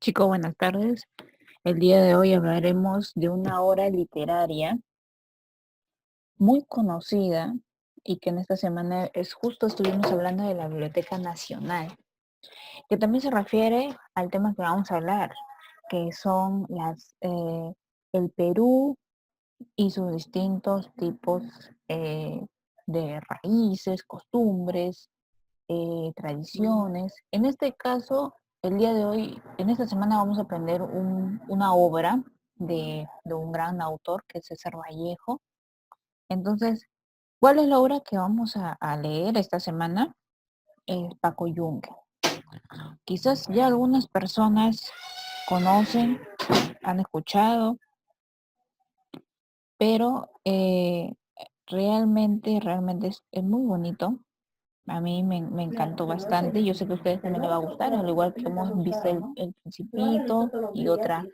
Chicos, buenas tardes. El día de hoy hablaremos de una obra literaria muy conocida y que en esta semana justo estuvimos hablando de la Biblioteca Nacional, que también se refiere al tema que vamos a hablar, que son el Perú y sus distintos tipos de raíces, costumbres, tradiciones. En este caso, el día de hoy, en esta semana vamos a aprender una obra de un gran autor que es César Vallejo. Entonces, ¿cuál es la obra que vamos a leer esta semana? Es Paco Yunque. Quizás ya algunas personas conocen, han escuchado, pero realmente es muy bonito. A mí me encantó bastante. Yo sé que a ustedes también les va a gustar, al igual que hemos visto el Principito y otro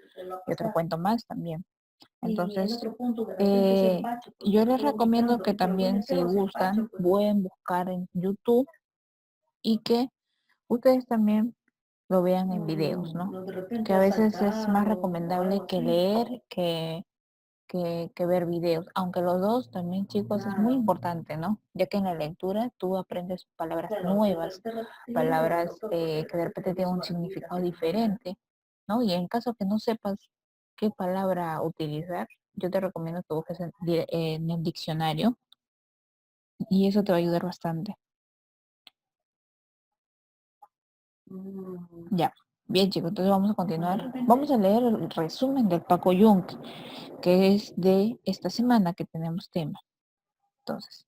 cuento más también. Entonces, yo les recomiendo que también, si gustan, pueden buscar en YouTube y que ustedes también lo vean en videos, ¿no? Que a veces es más recomendable que leer que ver videos, aunque los dos también, chicos, es muy importante, ¿no? Ya que en la lectura tú aprendes palabras nuevas, palabras que de repente tienen un significado diferente, ¿no? Y en caso que no sepas qué palabra utilizar, yo te recomiendo que busques en el diccionario y eso te va a ayudar bastante. Ya, bien, chicos, entonces vamos a continuar. Vamos a leer el resumen del Paco Yunque, que es de esta semana que tenemos tema. Entonces,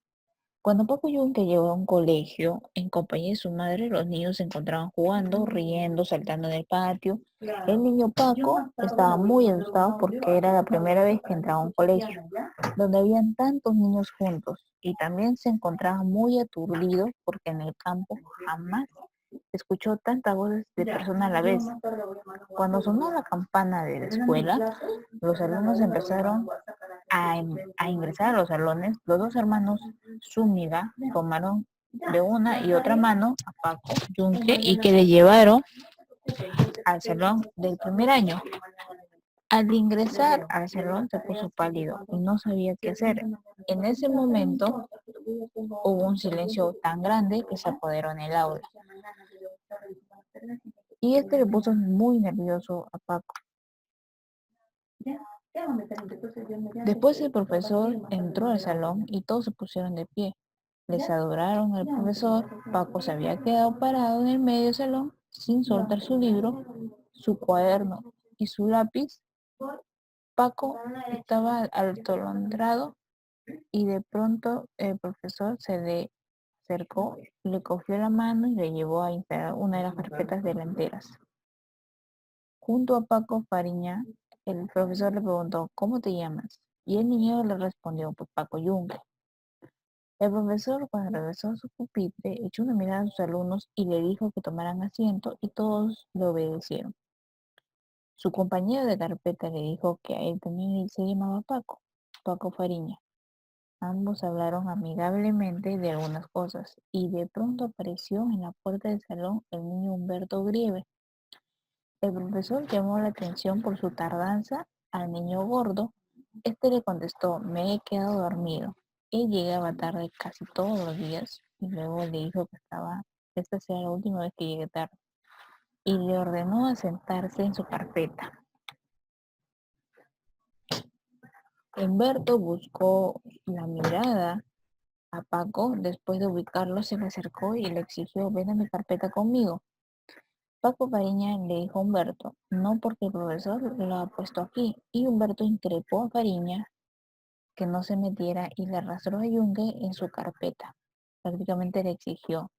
cuando Paco Yunque llegó a un colegio, en compañía de su madre, los niños se encontraban jugando, riendo, saltando en el patio. El niño Paco estaba muy asustado porque era la primera vez que entraba a un colegio, donde habían tantos niños juntos, y también se encontraba muy aturdido porque en el campo jamás escuchó tantas voces de personas a la vez. Cuando sonó la campana de la escuela, los alumnos empezaron a ingresar a los salones. Los dos hermanos Zúñiga tomaron de una y otra mano a Paco Yunque y que le llevaron al salón del primer año. Al ingresar al salón se puso pálido y no sabía qué hacer. En ese momento hubo un silencio tan grande que se apoderó en el aula. Y este le puso muy nervioso a Paco. Después el profesor entró al salón y todos se pusieron de pie. Les adoraron al profesor. Paco se había quedado parado en el medio del salón sin soltar su libro, su cuaderno y su lápiz. Paco estaba atolondrado y de pronto el profesor se le acercó, le cogió la mano y le llevó a instalar una de las carpetas delanteras. Junto a Paco Fariña, el profesor le preguntó, ¿cómo te llamas? Y el niño le respondió, pues Paco Yunque. El profesor, cuando regresó a su pupitre, echó una mirada a sus alumnos y le dijo que tomaran asiento y todos le obedecieron. Su compañero de carpeta le dijo que a él también se llamaba Paco, Paco Fariña. Ambos hablaron amigablemente de algunas cosas y de pronto apareció en la puerta del salón el niño Humberto Grieve. El profesor llamó la atención por su tardanza al niño gordo. Este le contestó, me he quedado dormido. Él llegaba tarde casi todos los días y luego le dijo que esta sea la última vez que llegue tarde y le ordenó a sentarse en su carpeta. Humberto buscó la mirada a Paco. Después de ubicarlo, se le acercó y le exigió, ven a mi carpeta conmigo. Paco Fariña le dijo a Humberto, no porque el profesor lo ha puesto aquí. Y Humberto increpó a Fariña que no se metiera y le arrastró a Yunque en su carpeta. Prácticamente le exigió.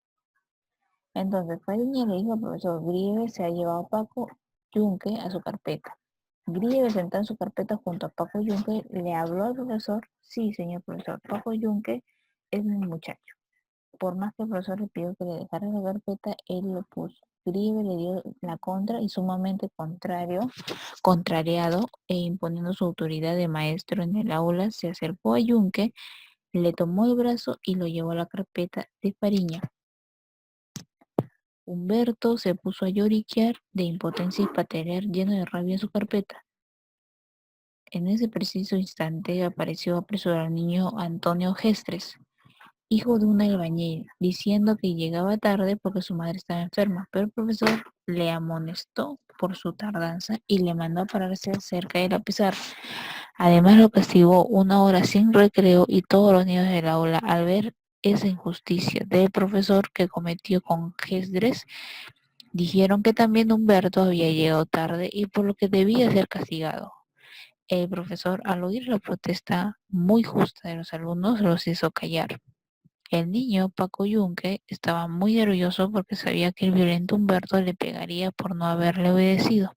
Entonces Fariña le dijo al profesor, Grieve se ha llevado a Paco Yunque a su carpeta. Grieve sentado en su carpeta junto a Paco Yunque le habló al profesor, sí, señor profesor, Paco Yunque es mi muchacho. Por más que el profesor le pidió que le dejara la carpeta, él lo puso. Grieve le dio la contra y sumamente contrariado e imponiendo su autoridad de maestro en el aula, se acercó a Yunque, le tomó el brazo y lo llevó a la carpeta de Fariña. Humberto se puso a lloriquear de impotencia y patear lleno de rabia en su carpeta. En ese preciso instante apareció apresurado el niño Antonio Gestres, hijo de un albañil, diciendo que llegaba tarde porque su madre estaba enferma, pero el profesor le amonestó por su tardanza y le mandó a pararse cerca de la pizarra. Además lo castigó una hora sin recreo y todos los niños del aula, al ver esa injusticia del profesor que cometió con Gestres, dijeron que también Humberto había llegado tarde y por lo que debía ser castigado. El profesor, al oír la protesta muy justa de los alumnos, los hizo callar. El niño, Paco Yunque, estaba muy orgulloso porque sabía que el violento Humberto le pegaría por no haberle obedecido.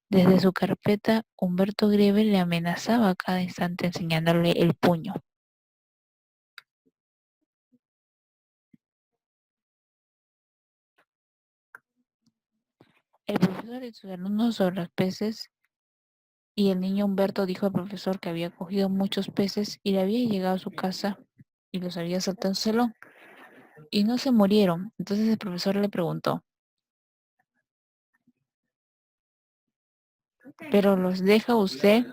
Desde su carpeta, Humberto Grieve le amenazaba a cada instante enseñándole el puño. El profesor y sus alumnos sobre los peces y el niño Humberto dijo al profesor que había cogido muchos peces y le había llegado a su casa y los había saltado al salón y no se murieron. Entonces el profesor le preguntó, ¿pero los deja usted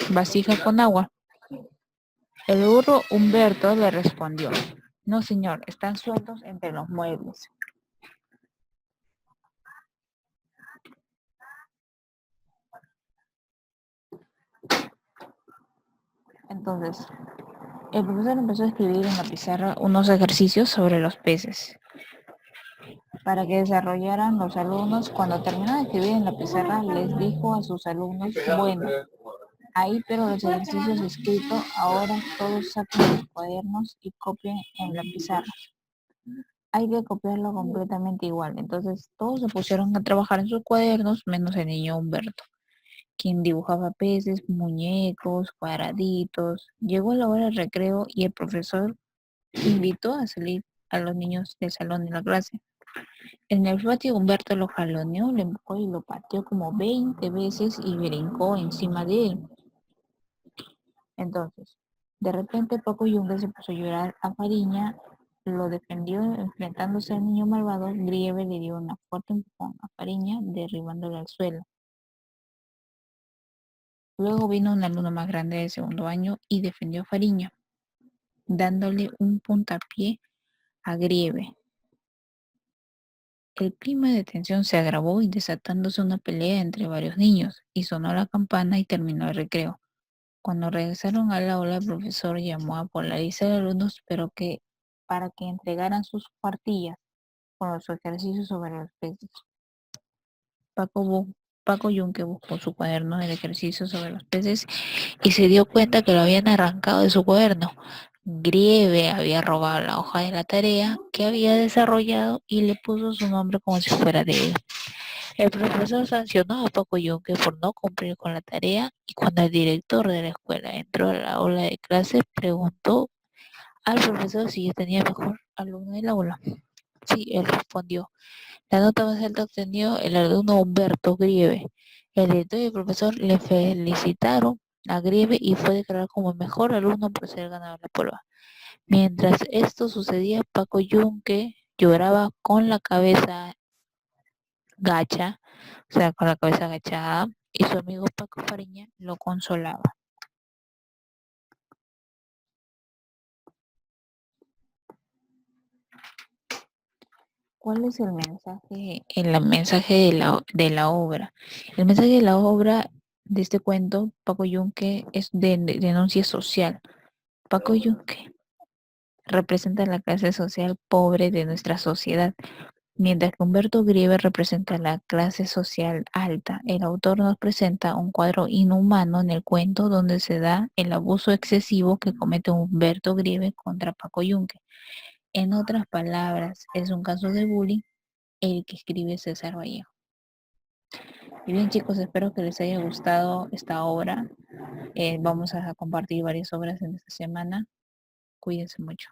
vasija con agua? El burro Humberto le respondió, no señor, están sueltos entre los muebles. Entonces, el profesor empezó a escribir en la pizarra unos ejercicios sobre los peces para que desarrollaran los alumnos. Cuando terminó de escribir en la pizarra, les dijo a sus alumnos, bueno, ahí pero los ejercicios escritos, ahora todos saquen sus cuadernos y copien en la pizarra. Hay que copiarlo completamente igual. Entonces todos se pusieron a trabajar en sus cuadernos, menos el niño Humberto, quien dibujaba peces, muñecos, cuadraditos. Llegó la hora del recreo y el profesor invitó a salir a los niños del salón de la clase. En el patio Humberto lo jaloneó, lo empujó y lo pateó como 20 veces y brincó encima de él. Entonces, de repente Paco Yunque se puso a llorar a Fariña, lo defendió enfrentándose al niño malvado. Grieve le dio una fuerte empujón a Fariña, derribándolo al suelo. Luego vino un alumno más grande del segundo año y defendió a Fariña, dándole un puntapié a Grieve. El clima de tensión se agravó y desatándose una pelea entre varios niños, y sonó la campana y terminó el recreo. Cuando regresaron al aula, el profesor llamó a polarizar a los alumnos, pero que para que entregaran sus cuartillas con los ejercicios sobre los peces. Paco, Paco Yunque buscó su cuaderno del ejercicio sobre los peces y se dio cuenta que lo habían arrancado de su cuaderno. Grieve había robado la hoja de la tarea que había desarrollado y le puso su nombre como si fuera de él. El profesor sancionó a Paco Yunque por no cumplir con la tarea y cuando el director de la escuela entró a la aula de clase preguntó al profesor si yo tenía mejor alumno del aula. Sí, él respondió. La nota más alta obtenido el alumno Humberto Grieve. El director y el profesor le felicitaron a Grieve y fue declarado como el mejor alumno por ser ganador de la prueba. Mientras esto sucedía, Paco Yunque lloraba con la cabeza gacha, o sea, con la cabeza agachada, y su amigo Paco Fariña lo consolaba. ¿Cuál es el mensaje? El mensaje de la obra. El mensaje de la obra de este cuento, Paco Yunque, es de denuncia social. Paco Yunque representa la clase social pobre de nuestra sociedad, mientras que Humberto Grieve representa la clase social alta. El autor nos presenta un cuadro inhumano en el cuento donde se da el abuso excesivo que comete Humberto Grieve contra Paco Yunque. En otras palabras, es un caso de bullying el que escribe César Vallejo. Y bien chicos, espero que les haya gustado esta obra. Vamos a compartir varias obras en esta semana. Cuídense mucho.